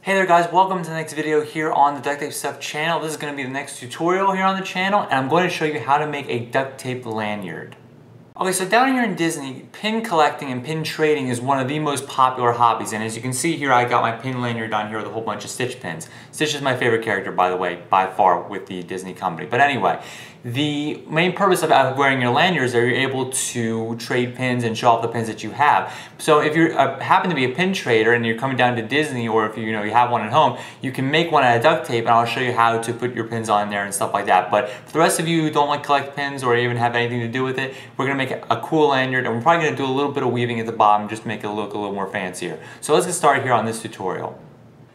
Hey there guys, welcome to the next video here on the Duct Tape Stuff channel. This is going to be the next tutorial here on the channel, and I'm going to show you how to make a duct tape lanyard. Okay, so down here in Disney, pin collecting and pin trading is one of the most popular hobbies, and as you can see here, I got my pin lanyard on here with a whole bunch of Stitch pins. Stitch is my favorite character, by the way, by far with the Disney company. But anyway, the main purpose of wearing your lanyards is that you're able to trade pins and show off the pins that you have. So if you happen to be a pin trader and you're coming down to Disney, or if you have one at home, you can make one out of duct tape, and I'll show you how to put your pins on there and stuff like that. But for the rest of you who don't like collect pins or even have anything to do with it, we're going to make a cool lanyard, and we're probably going to do a little bit of weaving at the bottom just to make it look a little more fancier. So let's get started here on this tutorial.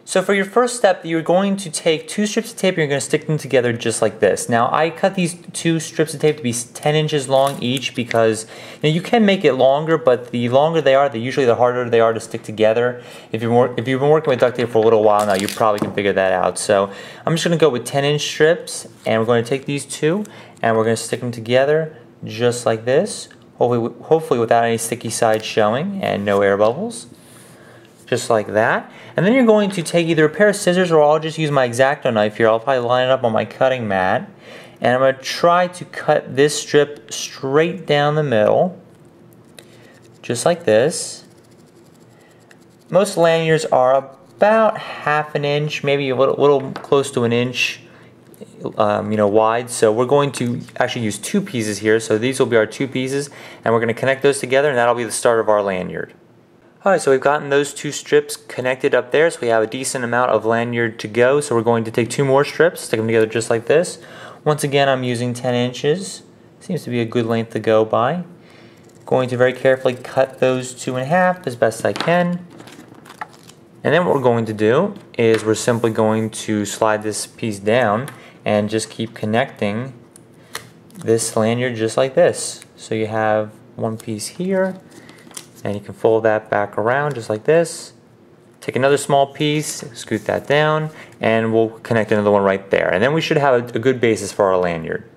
So for your first step, you're going to take two strips of tape and you're going to stick them together just like this. Now I cut these two strips of tape to be 10 inches long each because you can make it longer, but the longer they are, usually the harder they are to stick together. If you've been working with duct tape for a little while now, you probably can figure that out. So I'm just going to go with 10-inch strips, and we're going to take these two and we're going to stick them together just like this. Hopefully without any sticky sides showing and no air bubbles. Just like that. And then you're going to take either a pair of scissors, or I'll just use my X-Acto knife here. I'll probably line it up on my cutting mat. And I'm going to try to cut this strip straight down the middle. Just like this. Most lanyards are about half an inch, maybe a little close to an inch wide. So we're going to actually use two pieces here. So these will be our two pieces, and we're going to connect those together, and that'll be the start of our lanyard. Alright, so we've gotten those two strips connected up there, so we have a decent amount of lanyard to go. So we're going to take two more strips, stick them together just like this. Once again, I'm using 10 inches. Seems to be a good length to go by. Going to very carefully cut those two in half as best I can. And then what we're going to do is we're simply going to slide this piece down and just keep connecting this lanyard just like this. So you have one piece here, and you can fold that back around just like this. Take another small piece, scoot that down, and we'll connect another one right there. And then we should have a good basis for our lanyard.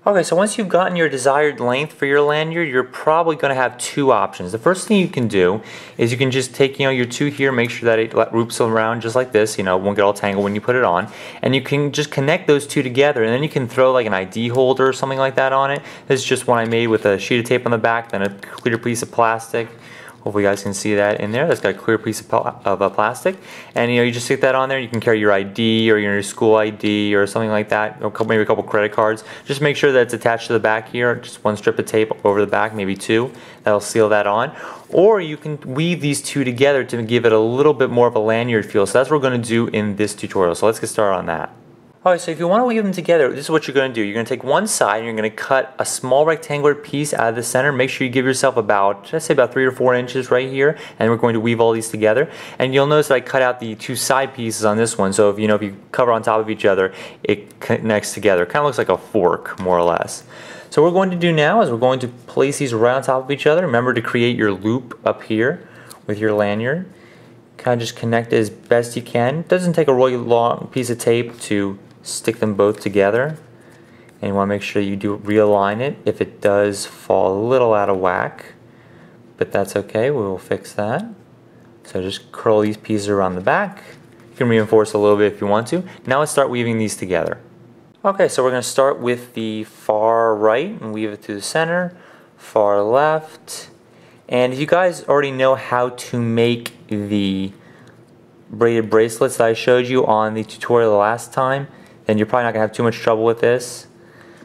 Okay, so once you've gotten your desired length for your lanyard, you're probably going to have two options. The first thing you can do is you can just take your two here, make sure that it loops around just like this, it won't get all tangled when you put it on. And you can just connect those two together, and then you can throw like an ID holder or something like that on it. This is just one I made with a sheet of tape on the back, then a clear piece of plastic. Hopefully you guys can see that in there. That's got a clear piece of plastic. And you just stick that on there. You can carry your ID or your school ID or something like that, or maybe a couple credit cards. Just make sure that it's attached to the back here. Just one strip of tape over the back, maybe two. That'll seal that on. Or you can weave these two together to give it a little bit more of a lanyard feel. So that's what we're going to do in this tutorial. So let's get started on that. Alright, so if you want to weave them together, this is what you're going to do. You're going to take one side and you're going to cut a small rectangular piece out of the center. Make sure you give yourself about, let's say about 3 or 4 inches right here, and we're going to weave all these together. And you'll notice that I cut out the two side pieces on this one, so if you cover on top of each other, it connects together. It kind of looks like a fork, more or less. So what we're going to do now is we're going to place these right on top of each other. Remember to create your loop up here with your lanyard. Kind of just connect it as best you can. It doesn't take a really long piece of tape to stick them both together, and you want to make sure you do realign it if it does fall a little out of whack, but that's okay, we will fix that. So just curl these pieces around the back. You can reinforce a little bit if you want to. Now let's start weaving these together. Okay, so we're going to start with the far right and weave it to the center, far left, and if you guys already know how to make the braided bracelets that I showed you on the tutorial last time, then you're probably not going to have too much trouble with this.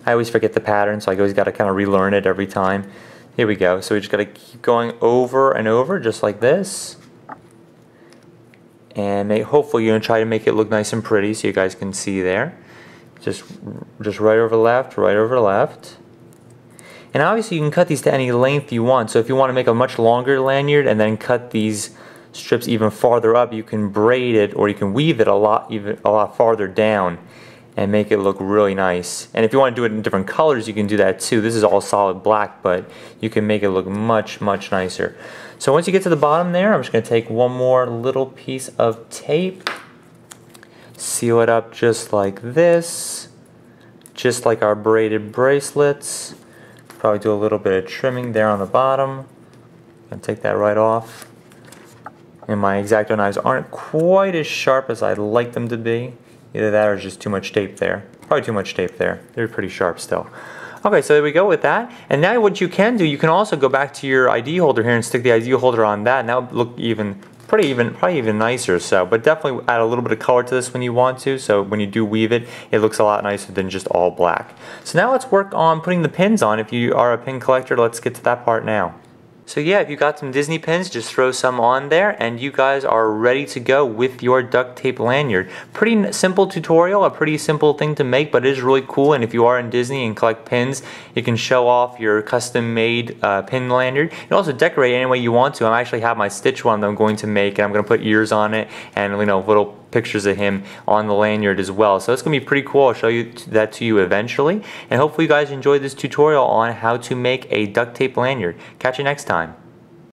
I always forget the pattern, so I always got to kind of relearn it every time. Here we go. So we just got to keep going over and over just like this. And hopefully you're going to try to make it look nice and pretty so you guys can see there. Just right over left, right over left. And obviously you can cut these to any length you want. So if you want to make a much longer lanyard and then cut these strips even farther up, you can braid it, or you can weave it a lot farther down and make it look really nice. And if you want to do it in different colors, you can do that too. This is all solid black, but you can make it look much nicer. So once you get to the bottom there, I'm just going to take one more little piece of tape, seal it up just like this, just like our braided bracelets. Probably do a little bit of trimming there on the bottom. I'm going to take that right off. And my X-Acto knives aren't quite as sharp as I'd like them to be. Either that or just too much tape there. Probably too much tape there. They're pretty sharp still. Okay, so there we go with that. And now what you can do, you can also go back to your ID holder here and stick the ID holder on that, and that would look probably even nicer. So, but definitely add a little bit of color to this when you want to. So when you do weave it, it looks a lot nicer than just all black. So now let's work on putting the pins on. If you are a pin collector, let's get to that part now. So yeah, if you got some Disney pins, just throw some on there and you guys are ready to go with your duct tape lanyard. Pretty simple tutorial, a pretty simple thing to make, but it is really cool. And if you are in Disney and collect pins, you can show off your custom made pin lanyard. You can also decorate any way you want to. I actually have my Stitch one that I'm going to make, and I'm going to put ears on it and little pictures of him on the lanyard as well. So it's going to be pretty cool. I'll show you that to you eventually. And hopefully you guys enjoyed this tutorial on how to make a duct tape lanyard. Catch you next time.